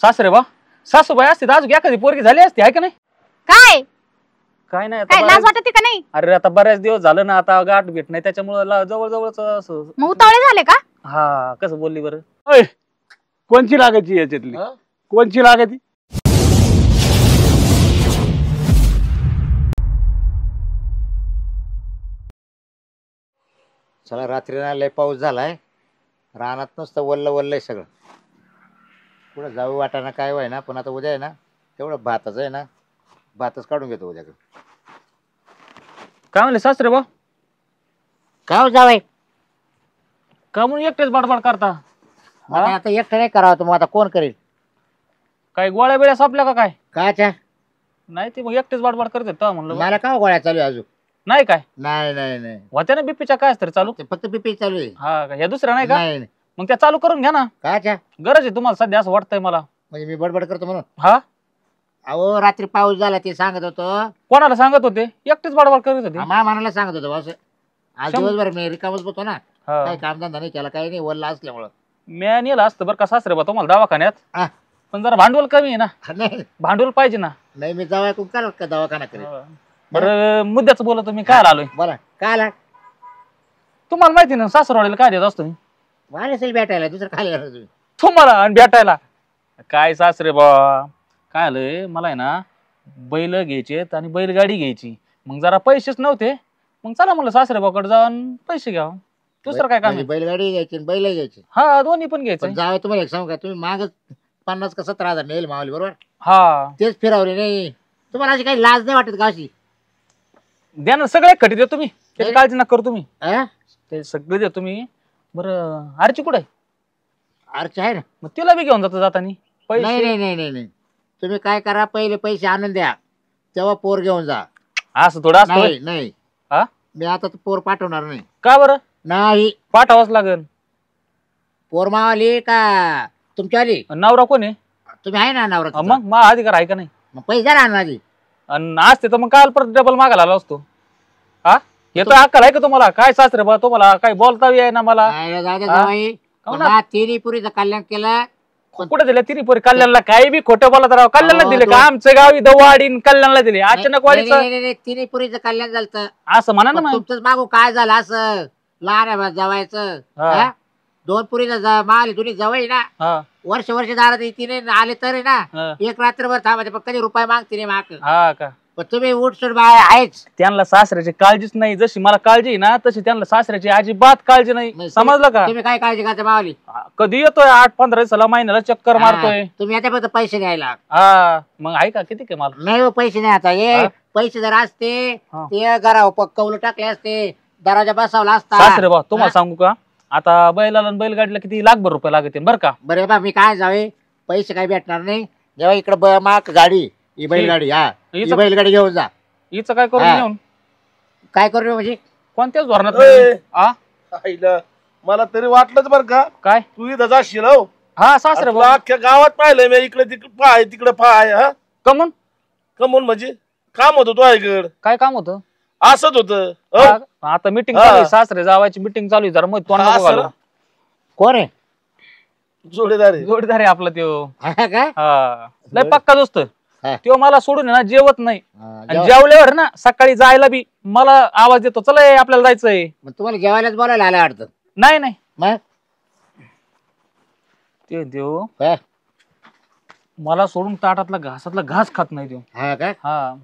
सासरे बा सासूबाई असते अजून एखादी पोरगी झाली असती आहे का नाही? काय काय नाही काय लाज वाटते का नाही? अरे आता बऱ्याच दिवस झालं ना, आता गाठ भेट नाही त्याच्यामुळे जवळ जवळच असं. मग उतावळे झाले का? हा कसं बोलली बरं? कोणची लागायची याच्यातली? कोणची लागायची? चला रात्रीला लय पाऊस झालाय, रानात नुसतं वल्ल वल्लय सगळं. पुढे जाऊ वाटाना काय व्हाय ना, पण आता उद्या आहे ना तेवढं भातच आहे ना, भातच काढून घेतो उद्या. काय म्हणले सासरे बा? काय जावाय का म्हणून एकटेच बडबड करता? आता एकटं नाही करावं, तर मग आता कोण करेल? काय गोळ्या बिळ्या सापल्या का काय? कायच्या नाही ते मग एकटेच बडबड करते तर म्हणलं मला का गोळ्या चालू आहे अजून? नाही काय नाही नाही नाही, होत्या ना बीपीच्या काय तरी चालू? ते फक्त बीपी चालू आहे. हा का? ह्या दुसऱ्या नाही का? नाही नाही. मग त्या चालू करून घ्या ना. कायच्या गरज आहे तुम्हाला सध्या असं वाटतंय मला. म्हणजे मी बडबड करतो म्हणून? हा अहो रात्री पाऊस झाला ते सांगत होतो. कोणाला सांगत होते? एकटेच बडबड करत होते. मामाला सांगत होतो असं. आज दिवसभर मी रिकामच होतो ना, हा. काही कामधंदा नाही केला, काही नाही, वल्ला असल्यामुळं. मी नेलं असतं बरं का सासरे बा तुम्हाला दवाखान्यात, हा. पण जरा भांडवल कमी आहे ना. नाही भांडवल पाहिजे ना. नाही, मी जाऊ ऐकून करा का दवाखाना करेल. बरं मुद्द्याच बोलतो मी. काय आलोय बोला काय आला? तुम्हाला माहिती ना सासरवाडीला काय देत असतो मी? मला असेल भेटायला, दुसरं खाली येणार तुम्ही. तुम्हाला आणि भेटायला काय सासरे बा? काय आलंय मला आहे ना, बैल घ्यायचेत आणि बैलगाडी घ्यायची. मग जरा पैसेच नव्हते, मग चला म्हणलं सासरे बाकडे जाऊन पैसे घ्या. दुसरं काय काम आहे? बैलगाडी घ्यायची आणि बैल घ्यायची. हा दोन्ही पण घ्यायचं. जावं तुम्हाला एक सांगू का, तुम्ही मागच 50 का 17,000 नेल मावली बरोबर? हा तेच फिरवले नाही. तुम्हाला अशी काही लाज नाही वाटत का अशी? द्या ना, सगळे खटी देतो तुम्ही, त्याची काळजी नका करू तुम्ही. अं? ते सगळे देतो मी. बरं आरची कुठे आहे? अर्च आहे ना. मग तिला बी घेऊन जातो जातानी नाही पैसे. नाही नाही नाही नाही, तुम्ही काय करा, पहिले पैसे आणून द्या, तेव्हा पोर घेऊन जा. असं थोडं असतं नाही नाही, हा? मी आता तर पोर पाठवणार नाही. का बरं? नाही, पाठावंच लागेल. पोर मावाली का तुमच्यावाली? नवरा कोण आहे? तुम्ही आहे ना नवरा? मग मा अधिकार आहे का नाही? मग पैसे द्या ना माझी. आणि असते तर मग काल परत डबल मागायला आला असतो. हा येतो अक्कल आहे का तुम्हाला? काय सासरे बा तुम्हाला काही बोलता आहे ना मला? तिन्ही पुरीचं कल्याण केलं. कुठे दिले तिन्ही पोरी? कल्याणला काही बी खोटं बोलत राव. कल्याणला दिले का? आमचं गावी दवाडीन कल्याणला दिले. अचानक वाडीचं तिन्ही पुरीचं कल्याण झालं असं म्हणा ना. मग तुमचंच मागू काय झालं असं? लहान आहे जवायचं. हा. 2 पुरीला माल दोन्ही जवळ ना. हा वर्ष दारात तिने आले तर आहे ना, हा. एक रात्रभर थांबायचे, पण कधी रुपये मागते नाही माग. हा का? पण तुम्ही उठसूट बाय आहेच. त्यांना सासऱ्याची काळजीच नाही. जशी मला काळजी आहे ना, तशी त्यांना सासऱ्याची अजिबात काळजी नाही. समजलं का? तुम्ही काय काळजी करता मावली? कधी येतोय 8-15 दिवसाला, महिन्याला चक्कर मारतोय. तुम्ही आता फक्त पैसे द्यायला. हा मग आहे का? किती काय मला? नाही हो, पैसे नाही आता. हा? ये पैसे जर असते हा. ते घरावर कौल टाकले असते, दरवाजा बसवला असता. सासरे बा तुम्हाला सांगू का, आता बैलाला आणि बैलगाडीला किती लाखभर रुपये लागतील बरं का? बरे बा, मी काय जावे, पैसे काही भेटणार नाही. जेव्हा इकडे माग गाडी, ही बैलगाडी, हा ही बैलगाडी घेऊन जा. हिचं काय करून हा. घेऊन काय करू म्हणजे? कोणत्याच धोरणात ए. आ? आईला मला तरी वाटलंच बरं का, काय? तू इथं जाशील. हो हा सासरे तुला बा. अख्ख्या गावात पाहिलंय मी, इकडे तिकडे पाय तिकडे पाय. हा कमून कमून म्हणजे काम होतं तो ऐकड, काय काम होतं? असंच होतं. हा, आता मीटिंग चालू आहे, सासरे जावायची मीटिंग चालू आहे. जरा मग तोंड नको घालू. कोण आहे? जोडीदार आहे. जोडीदार आहे आपला त्यो. हा काय? हा लय पक्का दोस्त. हा. त्यो मला सोडून आहे ना जेवत नाही. हा, आणि जेवल्यावर ना सकाळी जायला बी मला आवाज देतो, चला आपल्याला जायचंय. मग तुम्हाला जेवायलाच बोलायला आलं वाटतं. नाही नाही मग ते देव काय? मला सोडून ताटातला घासातला घास खात नाही देव. हा काय? हा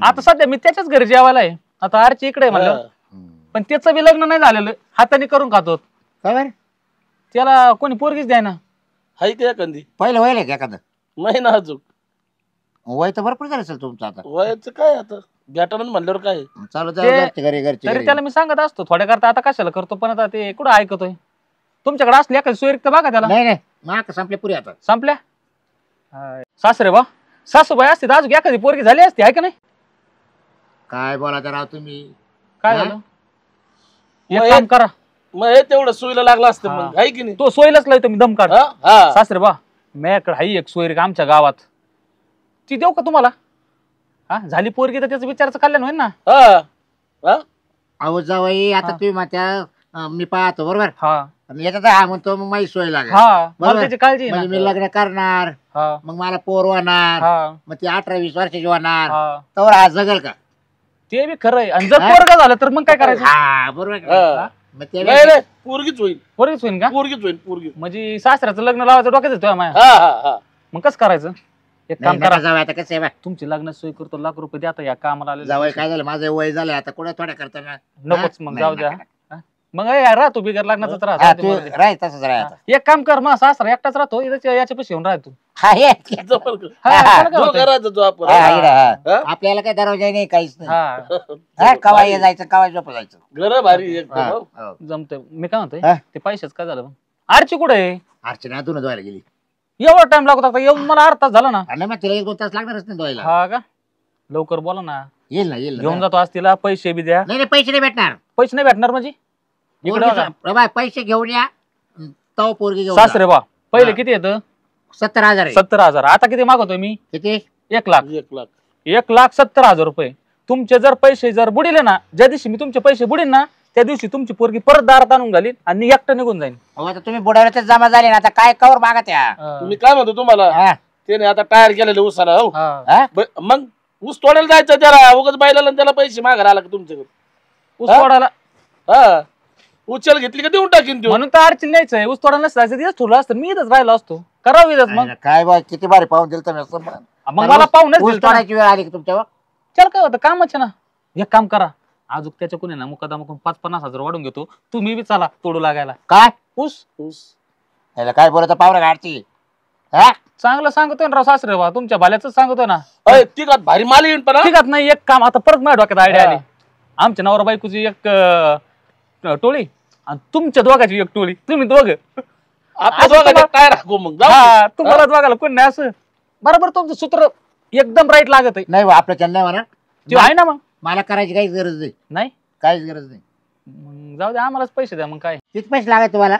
आता सध्या मी त्याच्याच घरी जेवायला आहे. आता आरची इकडे आहे म्हणलं, पण त्याचं बी लग्न नाही झालेलं, हाताने करून खातो. काय बरं? त्याला कोणी पोरगीच द्याय ना. हाय ते एखादी पहिलं वय का एखादं? नाही ना अजून. वय तर भरपूर झालं असेल तुमचं आता. वयाचं काय आता, भेटानं म्हणल्यावर काय. चालू ते- घरी घरची तरी त्याला मी सांगत असतो थोड्या करता, आता कशाला करतो, पण आता ते कुठं ऐकतोय. तुमच्याकडे असली एखादी सोयरीक तर बघा त्याला. नाही नाही, माक संपले पुरी आता. संपल्या. सासरे बा सासूबाई असते अजून एखादी पोरगी झाली असती आहे का नाही? काय बोलायचं राव तुम्ही? काय हा? झालं? एक काम करा, मग हे तेवढं सोयीला लागलं असतं हा. मग, आहे की नाही? तो सोयीलाच लावतो मी दम काढ. हा? हा. सासरे बा माझ्याकडे आहे एक सोयरीक आमच्या गावात, ती देऊ का तुम्हाला? हा झाली पोरगी तर त्याचं विचाराचं कल्याण होईल ना. हा. हा? अहो जावई, आता हा. तुम्ही माझ्या मी पाहतो बरोबर. हा आणि याच्यात हा म्हणतो मग माझी सोय लागेल. हा मला बरोबर. त्याची काळजी आहे म्हणजे ना. मी लग्न करणार, हा मग मला पोर होणार, हा मग ती 18-20 वर्षाची होणार, हा तर हा जगल का? ते बी खरं आहे. आणि जर हा? पोरगा झालं तर मग काय करायचं? हा बरोबर का? हा. मग ते नाही रे पोरगीच होईल, पोरगीच होईन का? पोरगीच होईल, पोरगी. म्हणजे सासऱ्याचं लग्न लावायचं डोक्यात येतोय माया. हा हा हा. मग कसं करायचं? एक काम नाही करा, नका जाऊ आता. कसं आहे बा, तुमची लग्न सोय करतो, ₹1,00,000 द्या आता या कामाला आले. जावई काय झालं, माझं वय झालं आता, कुठं थोड्या करताना. नकोच मग, नाही, जाऊ द्या. नका, हा? मग राह तू बिगर लग्नाचाच हा, राह. तू राह तसंच राह आता. एक काम कर, मग सासरा एकटाच राहतो याच्यापाशी येऊन राह तू. हा ये. जमल का? हा, त्याला काय जो होतंय? करायचं तो आपण. हा, इकडं, हा. हा? आपल्याला काय दरवाजा नाही, काहीच नाही. हा हा, कवा ये जायचं, कवा झोप जायचं. घर भारी एकदम, हा, हो. हो. जमतंय. मी काय म्हणतोय, हा? ते पैशाच काय झालं? आरची कुठे आहे? अर्चना धुणं धुवायला गेली. एवढा टाइम लागत होता, येऊन मला अर्धा तास झाला ना. आणि मग तिला 1-2 तास लागणारच नाही धुवायला. हा का? लवकर बोला ना. येईल ना, येईल ना. घेऊन जातो आज तिला, पैसे बी द्या. नाही नाही, पैसे नाही भेटणार. पैसे नाही भेटणार म्हणजे? इकडे बघा. बाबा पैसे घेऊन या, तो पोरगी घेऊन जा. सासरे बा पहिले हा. किती येतं? 70,000 आहे. 70,000. आता किती मागवतोय मी? किती? 1,00,000. 1,00,000. 1,70,000 रुपये. तुमचे जर पैसे जर बुडिले ना, ज्या दिवशी मी तुमचे पैसे बुडीन ना, त्या दिवशी तुमची पोरगी परत दारात आणून घालीन आणि एकटं निघून जाईन. हो, आता तुम्ही बुडायला जमा झाले ना, आता काय कवर मागत या. मी काय म्हणतो तुम्हाला, हा? त्याने आता टायर केलेले उसाला, हो. हा. हा? मग ऊस तोडायला जायचं त्याला, उगाच बायला त्याला पैसे मागायला आला का तुमच्याकडे? ऊस तोडायला हा, उचल घेतली का देऊन टाकीन तू. म्हणून तर अडचण न्यायचंय. ऊस तोडायला जायचं तिथंच ठेवलं असतं, मी इथंच राहिलो असतो. करावं इथंच मग. काय बा, किती बारी पाहून दिलं तुम्ही असं. मग मला पाहूनच ऊस दिलतं ना. तोडायची वेळ आली की तुमच्यावर. चल काय होतं, कामच आहे ना. एक काम करा, अजून त्याच्या कोणी ना मुकादमा 5-50 हजार वाढून घेतो. तुम्ही बी चला तोडू लागायला काय ऊस. ऊस याला काय बोलत पावरा गाडची. हा? चांगलं सांगतोय ना राव सासरे बा, तुमच्या भाल्याच सांगतोय ना. अय, तिघात भारी माल येईन पण, हा? ठीक आहे. नाही एक काम, आता परत माझ्या डोक्यात आयडिया हा. आली. आमच्या नवरा बायकोची एक टोळी आणि तुमच्या दोघांची एक टोळी. तुम्ही दोघं आपल्या असं दोघांच्यात तुम्हाला- काय राखू मग, जाऊ दे. हा, तुम्हाला दोघाला कोण नाही असं. बरोबर तुमचं सूत्र एकदम राईट लागत आहे. नाही बा, आपल्या चंदा म्हणा. ते आहे ना मग. मला करायची काहीच गरज नाही. नाही काहीच गरज नाही. मग जाऊ द्या, आम्हालाच पैसे द्या. मग काय किती पैसे लागायचे तुम्हाला?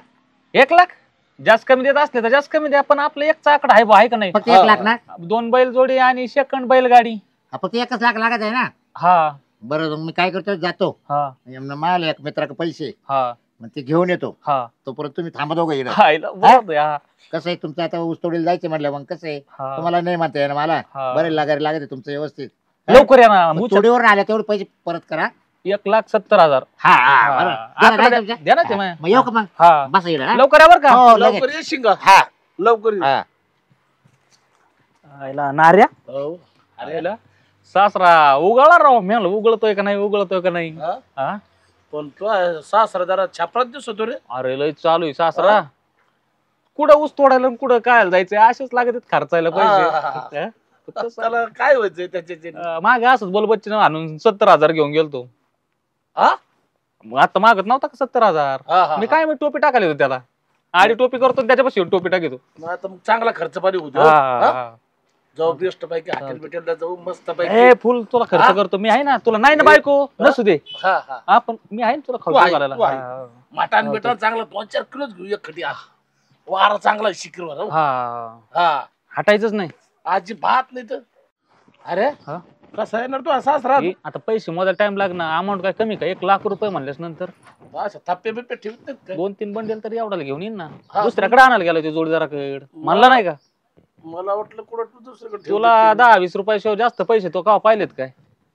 1,00,000 जास्त कमी देत असले तर जास्त कमी द्या, पण आपलं एक चाकड आहे बा, आहे का नाही? फक्त 1 लाख ना? 2 बैल जोडी आणि सेकंड बैलगाडी. हा, फक्त 1 लाख लागत आहे ना? हा बरं, मग मी काय करतो, जातो हा मला एक मित्राकडे पैसे, हा मग ते घेऊन येतो. हा तोपर्यंत तुम्ही थांबा दोघं इकडं. हायला, बरोबर आहे, हा. कसं आहे तुमचं, आता ऊसतोडीला जायचं म्हटलं, मग कसं आहे हा. तुम्हाला नाही म्हणता येणार मला. हा. बरे लागायला लागत तुमचं व्यवस्थित. लवकर या ना. मग चोरीवर आल्या तेवढे पैसे परत करा. 1,70,000. हा हा, बरं. द्या ना, तुमच्या? द्या ना ते मग. मग येऊ का मग? हा बस इकडं, हा? लवकर या बरं का. हो, लगेच. लवकर येशील का? हा लवकर ये. हा. हायला, नार्या हो. अरे हायला. सासरा उगाळा राव, मेल उगळतोय का नाही, उगळतोय का नाही. हा? हा? पण तो सासरा जरा छापरात दिसतो रे. अरे लय चालू आहे सासरा. कुठं ऊस तोडायला आणि कुठं काय जायचंय, असेच लागत खर्चायला हा. पैसे. हा? तसं, त्याला काय व्हायचंय त्याचे? मागे असंच बोलबच्ची आणून 70,000 घेऊन गेलतो. हा? मग आता मागत नव्हता का 70,000? हा, हा, मी काय मी टोपी टाकायला होतो त्याला. आडी टोपी करतो आणि त्याच्यापाशी येऊन टोपी टाकतो. मग आता मग चांगला खर्च पाणी होतो. हा, हा? हा. जाऊ बेस्ट पैकी हॉटेल बिटेलला जाऊ मस्त ए पैकी. फुल तुला खर्च हा? करतो मी, आहे ना. तुला नाही ना बायको, हा? नसू दे. हा हा. हा पण मी आहे ना तुला तू आहे, खाऊ तू आहे. घालायला. मटण हा, बिटण चांगला 2-4 किलोच घेऊ एक खटी. वारा चांगला शिकरवर, हो. हा हा, हटायचंच नाही. आजी भात नाही तर. अरे हा? कसा येणार तू असाच राहत? हे आता पैसे मोजायला टाइम लागणार. अमाऊंट काय कमी का? 1,00,000 रुपये म्हणल्यास नंतर अशा थप्पे बिप्पे ठेवत नाहीत काय? 2-3 बंडेल तरी एवढ्याला घेऊन येईन ना. हा. दुसऱ्याकडे आणायला गेला ते जोडीदाराकडे. म्हणला नाही का मला वाटलं कुठं तू दुसरीकडे ठेवतो तुला? ते. 10-20 रुपयाशिवाय जास्त पैसे तो का पाहिलेत काय?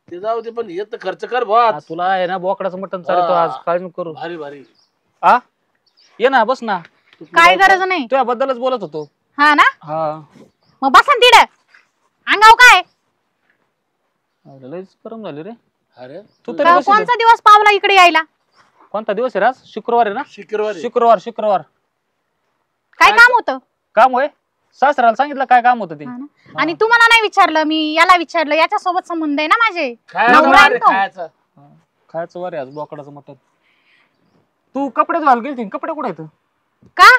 ते जाऊ दे, पण येत खर्च कर भात. हा, तुला आहे ना बोकडाचं मटण चालतो आज, काळजी नको करू. भारी भारी. हा ये ना, बस ना. काय गरज नाही. तुझ्या बद्दलच बोलत होतो. हा ना, हा मग बसा ना तिकडं. अंगाव काय अरे, लयच गरम झाली रे. अरे तू तरी बस इथं. कोणचा दिवस पावला इकडे यायला? कोणता दिवस आहे रे आज? शुक्रवार आहे ना? शुक्रवारी. शुक्रवार. काय काम होतं? काम होय? सासऱ्याला सांगितलं काय काम होतं ते? हा ना. आणि तुम्हाला नाही विचारलं, मी याला विचारलं. याच्या सोबत संबंध आहे ना माझे. खायचं नवरा वारे, आहे तो. खायचं. खायचं वार आहे आज बोकडाचं मटण. तू कपडे धुवायला गेलती, कपडे कुठे आहेत? का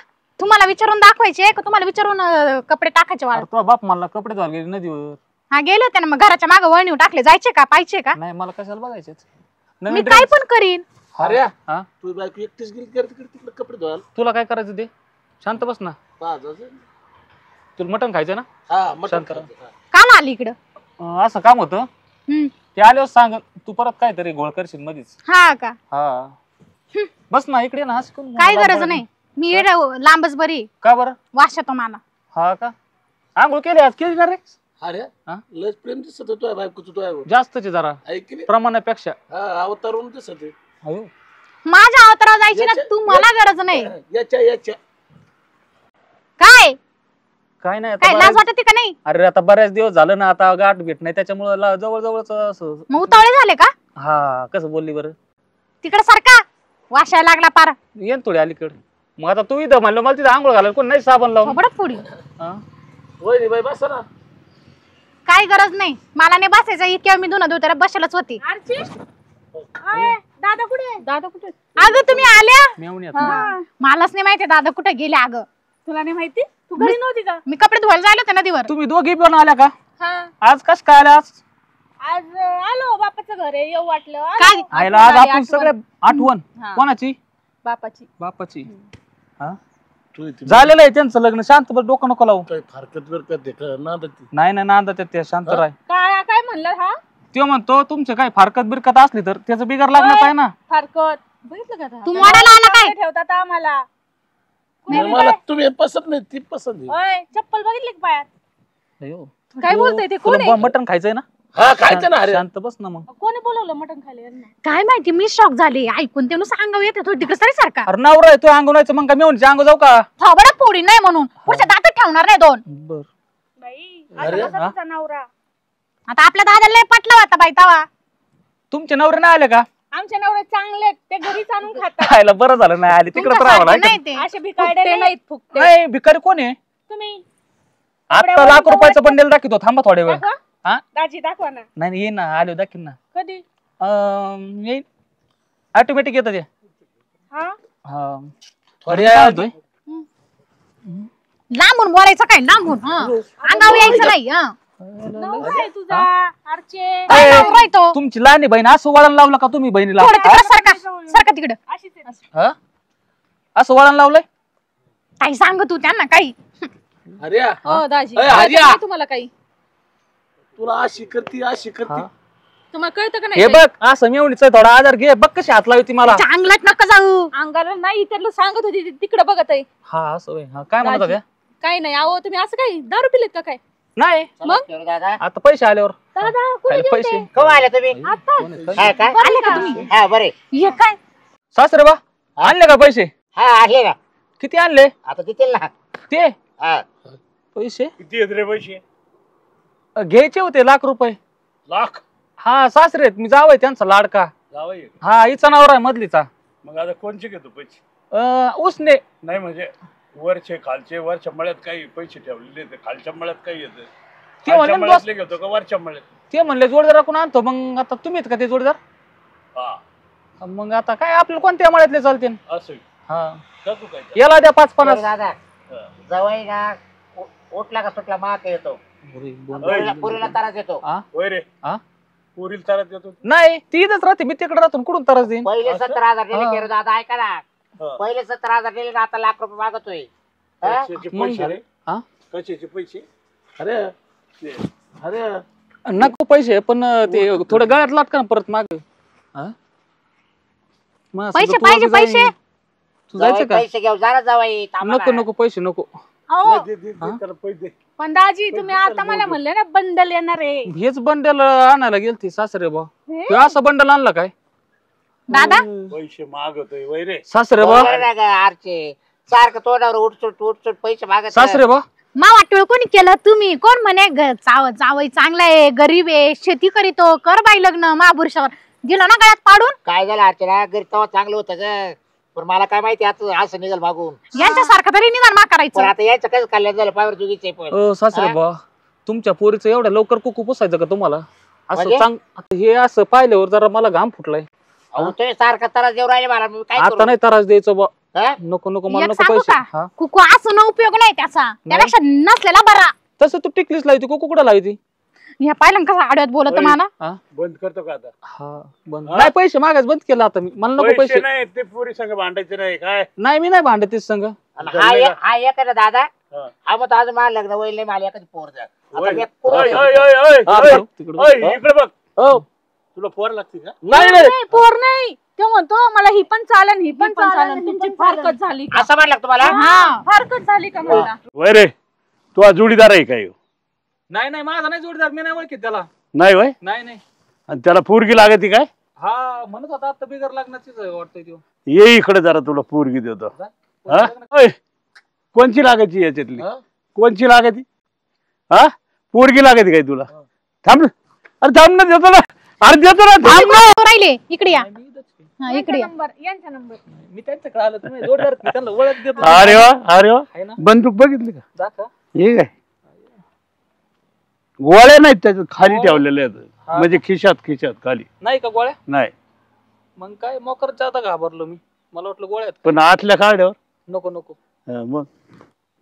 तुम्हाला विचारून दाखवायचे का तुम्हाला विचारून कपडे टाकायचे वाळत? तुझा बाप मला कपडे धुवायला गेली नदीवर. हा गेले होते ना, मग घराच्या मागे वळणीवर टाकले. जायचे का पाहिजे का? नाही, मला कशाला बघायचेच. मी नवीन काय dress. पण करीन. अरे हा? तू बायको एकटीच गेली कर तिकडे कपडे धुवायला. तुला काय करायचं ते? शांत बस ना. पाहत तुला मटण खायचं ना? हा मटण शांत खायचं. हा. काम आली इकडं. असं काम होतं. हम्म. ते आल्यावर सांग. तू परत काहीतरी घोळ करशील मधीच. हा का? हा बस ना इकडे ना असं करून काय मला गरज बरं नाही मी लांबच बरी का बरं वास येतो मला. हा का आंघोळ केली आज केली ना रे अरे हा? लस प्रेम दिसत होतो बायको तुझ्या जास्तच आहे जरा ऐकली प्रमाणापेक्षा हा अवतारून दिसत अयो माझ्या अवतारावर जायची ना तू मला गरज नाही. याच्या काय काय नाही काय आता लाज बऱ्याच- वाटते का नाही. अरे आता बऱ्याच दिवस झालं ना आता गाठ भेट नाही त्याच्यामुळे जवळ जवळच असं मग उतावळे झाले का हा कसं बोलली बरं तिकडे सारखा वाशायला लागला पार येन थोडी अलीकडे मग आता तू इथं म्हणलं मला तिथं आंघोळ घालायला कोण नाही साबण लावून थोबडं फोडी. हा? वहिनी बाई बसा ना काय गरज नाही मला नाही बसायचं इतक्या मी धुणं धुताना बसलच होती. दादा कुठे अगं तुम्ही आल्या मेवणी आहेत. हा. मलाच नाही माहिती दादा कुठे गेले. अगं तुला नाही माहिती तू घरी नव्हती का? मी कपडे धुवायला जायला होते नदीवर. तुम्ही दोघी पण आल्या का हा आज कस काय आल्या आज आज आलो बापाचं घर आहे येऊ वाटलं आलो. काय? आयला आज आपण सगळे आठवण हा. कोणाची बापाची बापाची हा तू इथे झालेलं आहे त्यांचं लग्न शांत बस डोकं नको लावू काही फारकत बिरकत आहे का ना ती नाही नाही नांदा ते शांत राय काय काय म्हणलं हा तो म्हणतो तुमचं काय फारकत बिरकत असली तर त्याचं बिगर लागणार आहे ना फारकत बघितलं का आता? तू मोडायला आला काय? ठेवतात आम्हाला कोणी मला तुम्ही पसंत नाही ती पसंत आहे ओय चप्पल बघितली का पायात? अयो. काय बोलतोय ते कोण तुला आहे? मटण खायचंय ना हा खायचं ना अरे शांत बस ना मग कोणी बोलवलं मटण खायला यांना? काय माहिती मी शॉक झाले ऐकून ते सांगावं येते थोडी तिकडे सरी सारखा अरे नवरा आहे तू अंगणायचं मग का मेवणीच्या अंग जाऊ का थोबडं फोडी नाही म्हणून पुढच्या दातात ठेवणार नाही दोन. बर बाई अरे, आता कसा हा? तुझा नवरा आता आपल्या दादाला लय पटलं होता बाई तवा. तुमचे नवरे नाही आले का आमच्या नवरे चांगले आहेत, ते घरीच आणून खातात खायला बरं झालं नाही आले तिकडे राहावं तुमच्यासारखे नाही लागेल ते. असे भिकारडे नाहीत फुकटे नाही भिकारी कोण आहे तुम्ही आता लाख रुपयाचं बंडेल दाखवतो थांबा थोड्या वेळ दाखवा हा दाजी दाखवा ना नाही नाही, ये ना आलो दाखीन ना कधी येईल ऑटोमॅटिक येतं ते हा हा थोडी काय होतोय लांबून बोलायचं काय लांबून अंगावर यायचं नाही. हा. नवरा आहे तुझा अर्चे काय नवरा आहे तो? तुमची लहानी बहीण असं वळण लावलं का तुम्ही बहिणीला थोडं तिकडे सारखा सारखा तिकडे अशीच आहे. हा? असं वळण लावलंय काही सांग तू त्यांना काही. अरे हो दाजी अय, कळतं हरिया. का नाही तुम्हाला काही तुला अशी करती हा? तुम्हाला कळतं का हे नाही बघ असं मेवणीचा थोडा आधार घे बघ कशी हात लावती मला चांगलंच नका जाऊ. अंगाला नाही त्यांना सांगत होती तिकडे बघत आहे हा असं होय. हा, काय म्हणत दाजी. होत्या काही नाही अहो तुम्ही असं काही दारू पिलेत का काय नाही मग दादा आता पैसे आल्यावर दादा कुठे खायला गेलते? पैसे केव्हा आले तुम्ही कोण आहेत? हा काय आले का तुम्ही? हा बरे हे काय सासरे बा आणले का पैसे हा आले ना किती आणले आता देतील ना ते हा पैसे किती येत रे पैसे घ्यायचे होते लाख रुपये लाख हा सासरे आहेत. मी जावय त्यांचा लाडका जावई हा हिचा नवरा आहे मधलीचा मग आता कोणचे घेतो पैसे उसने नाही म्हणजे वरचे खालचे वरच्या मळ्यात काही पैसे ठेवलेले ते खालच्या मळ्यात काही येत ते म्हणले ना मळ्यातले घेतो का वरच्या मळ्यात ते म्हणले जोडदाराकडून आणतो मग आता तुम्ही आहेत का ते जोडदार हा मग आता काय आपल्याला कोणत्या मळ्यातले चालते असं हा का तू काय याला द्या 5-50 दादा हा. जवळ ना उठला का सुटला माक येतो पुरीला ताराच येतो होय रे हा? पुरील तारात येतो नाही ती इथंच राहते मी तिकडे राहतो कुठून त्रास देईन पहिले असं? 17,000 दिले हा. केरो दादा ऐका ना हा. पहिले 17,000 दिले ना आता लाख रुपये मागतोय हा? कशाचे मग पैसे रे हा? कशाचे पैसे अरे अरे नको पैसे पण ते थोडं गळ्यात लाटका ना परत माग पैसे पाहिजे पैसे. तू जायचं जावई का पैसे घेऊ जरा जावई थांबा नको ना. नको पैसे नको अहो दे, दे, दे, त्याला पैसे दे. पण दाजी तुम्ही आता मला म्हणले ना बंडल येणार आहे हेच बंडल आणायला गेलती सासरे बा तू असं बंडल आणला काय दादा पैसे मागतोय वय रे सासरे बा बरोबर ना ग, आरचे सारखं तोंडावर उठसूट पैसे मागत सासरे बा मा वाटोळ कोणी केलं तुम्ही कोण म्हणे जावई चांगला आहे गरीब आहे शेती करीतो कर बाई लग्न महापुरुषावर दिलं ना गळ्यात पाडून. काय झालं अर्चना घरी तेव्हा चांगलं होतं ग पण मला काय माहिती आता असं निघाल मागून यांच्यासारखं तरी निदान मा पण करायचं. आता यायचं काय कल्याण झालं पावर चुकीचे पण सासरे हा? बा तुमच्या पोरीचं एवढ्या लवकर कुकू पुसायचं का तुम्हाला असं म्हणजे? आता हे असं पाहिल्यावर जरा मला घाम फुटलाय अहो तुम्ही सारखा त्रास देऊ राहिले मला मी काय आता करू? नाही त्रास द्यायचं बा हा? नको नको मला एक नको सांगू पैसे का? हा कुकू असं न उपयोग नाही त्याचा त्यापेक्षा नसलेला बरा. तसं तू टिकलीच लावती कुकू कुठं लावती हे पाहिलं कसं आडव्यात बोलत ओय. मला. हा बंद करतो का आता हा बंद हा? नाही पैसे मागायचं बंद केलं आता मी मला नको पैसे पैसे नाही ते पुरी संग भांडायचे नाही काय नाही मी नाही भांडत तेच संग आणि हा एक आहे ना दादा हा. हा मग आज मला लग्न वय नाही मला एखादी पोर द्या. आता ओय, मी एक पोर ओय, द्या. ओय, ओय, ओय, हा, ओय, तिकडं. ओय, इकडे बघ हो तुला पोर लागते का? नाही नाही, पोर नाही. तो म्हणतो मला ही पण चालन ही पण चालन. तुमची फारकत झाली का? असं म्हणलं तुम्हाला हा फारकत झाली का मला? वय रे तू जोडीदार आहे काय नाही नाही माझा नाही जोडीदार, मी नाही ओळखीत त्याला. नाही वय नाही नाही. आणि त्याला पोरगी लागती काय हा म्हणत होता आता बिगर लग्नाचीच वाटतंय तो. ये इकडे जरा तुला पोरगी देतो हा ओय, कोणची लागायची याच्यातली कोणची लागायची हा पोरगी लागायची काय तुला थांब अरे थांब ना देतो ना अरे देतो ना थांब ना राहिले इकडे या. हा इकडे या. यांचा नंबर मी त्यांच्याकडे आलो, तुम्ही जोडीदार मी त्यांना ओळख देतो. अरे वा आहे ना? बंदूक बघितली का जा का? हे काय गोळ्या नाहीत त्याच्यात खाली ठेवलेल्या आहेत म्हणजे खिशात खाली नाही का गोळ्या? नाही मग काय मोकरच्या आता घाबरलो मी, मला वाटलं गोळ्या आहेत. पण आतल्या काढ्यावर नको नको. मग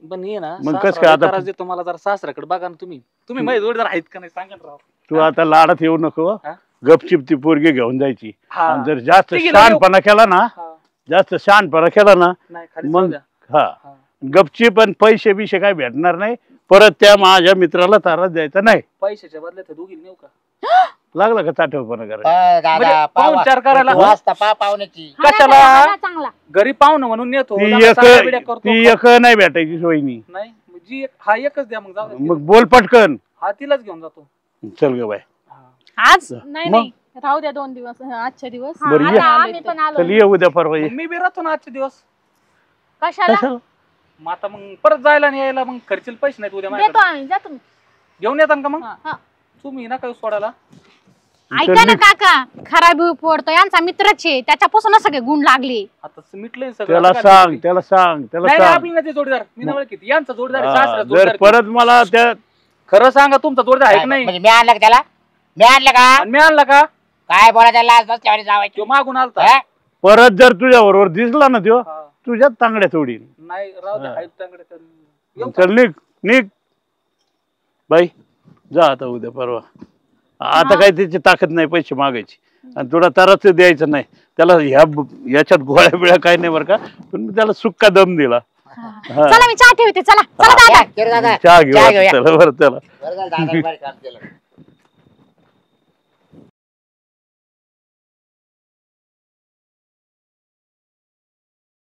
पण ये ना मग कसं काय आता? तुम्हाला जरा सासऱ्याकडे बघा ना तुम्ही माझे जोडीदार आहेत का नाही सांगा ना राव. तू आता लाडात येऊ नको हा? गपचिप ती पोरगी घेऊन जायची हा. आणि जर जास्त ठीक आहे, शहाणपणा केला ना हा. जास्त शहाणपणा केला ना नाही खाली मग जाऊ द्या. हा हा. गपचिप पण पैसे बिशे काय भेटणार नाही परत त्या माझ्या मित्राला ताराच द्यायचा नाही पैशाच्या बदल्यात दोघी नेऊ का? लागला का ताठवपणा करायला दादा म्हणजे पावा पाहुणचार करायला वाजता पाहुण्याची कशाला? हा, चांगला घरी पाहुणं म्हणून नेतो, ती जरा साड्या बिड्या एक करतो. ती एक नाही भेटायची सोयनी नाही जी हा एकच द्या मग जाऊ द्या. मग बोल पटकन हा तिलाच घेऊन जातो. चल ग बाय आज नाही मग? नाही राहू द्या 2 दिवस आजच्या दिवस. बरं आता ये. आम्ही पण आलो. चल ये उद्या परवा ये मग मी बी राहतो ना आजचे दिवस. कशाला कशाला मग आता मग परत जायला आणि यायला मग खर्चील पैसे नाहीत उद्या देतो माझ्याकडे. आम्ही जा तुम्ही. घेऊन येतात का मग? हा. तुम्ही ना काही सोडायला. ऐका ना काका खराब पडतो यांचा मित्रच आहे त्याच्यापासूनच सगळे गुण लागले. आता मिटलंय सगळं. त्याला आता काय सांग करते? त्याला सांग त्याला नाही नाही, सांग आपली नाही ते जोडीदार मी नाही ओळखीत. यांचा जोडीदार आहे, हा, सासरा जर जोडीदार. परत मला त्या खरं सांगा तुमचा जोडीदार आहे की नाही? म्हणजे मी आणलं का त्याला मी आणलं का आणि मी आणला का? काय बोलायचं लाज नसल्यावर जावायची तो मागून आलता. परत जर तुझ्या बरोबर दिसला ना तो हा. तुझ्याच तांगड्या सोडीन नाही राहू दे हा. आहेत चांगले तर. येऊ का? चल निघ निघ बाई जा आता उद्या परवा आता काही त्याची ताकद नाही पैसे मागायची आणि तुला तरच द्यायचं नाही त्याला याच्यात गोळ्या बिळ्या काही नाही बरं का पण मी त्याला सुक्का दम दिला हा. चला मी चहा ठेवते चला चला दादा दादा चहा चहा घेऊ घेऊया. चला बरं त्याला बरं झालं दादा बरं काम केलं